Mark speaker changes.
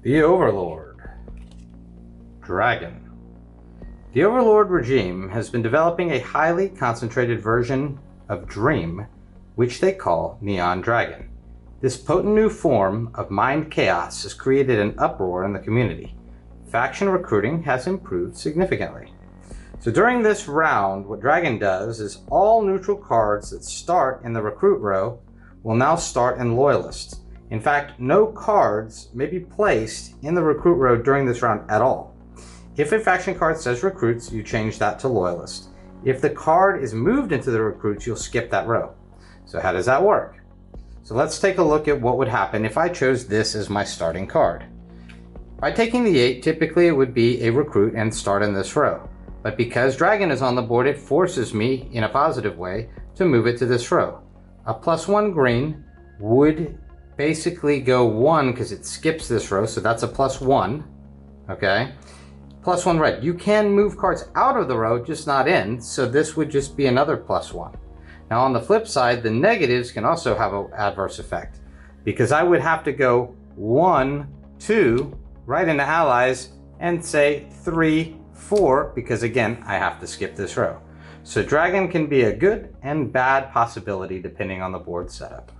Speaker 1: The Overlord. Dragon. The Overlord regime has been developing a highly concentrated version of Dream, which they call Neon Dragon. This potent new form of mind chaos has created an uproar in the community. Faction recruiting has improved significantly. So during this round, what Dragon does is all neutral cards that start in the recruit row will now start in Loyalist. In fact, no cards may be placed in the recruit row during this round at all. If a faction card says recruits, you change that to Loyalist. If the card is moved into the recruits, you'll skip that row. So how does that work? So let's take a look at what would happen if I chose this as my starting card. By taking the 8, typically it would be a recruit and start in this row. But because Dragon is on the board, it forces me, in a positive way, to move it to this row. A +1 green would basically go 1 because it skips this row, so that's a +1, okay? +1 red. You can move cards out of the row, just not in, so this would just be another +1. Now on the flip side, the negatives can also have an adverse effect, because I would have to go 1, 2, right into allies, and say 3, 4, because again, I have to skip this row. So Dragon can be a good and bad possibility depending on the board setup.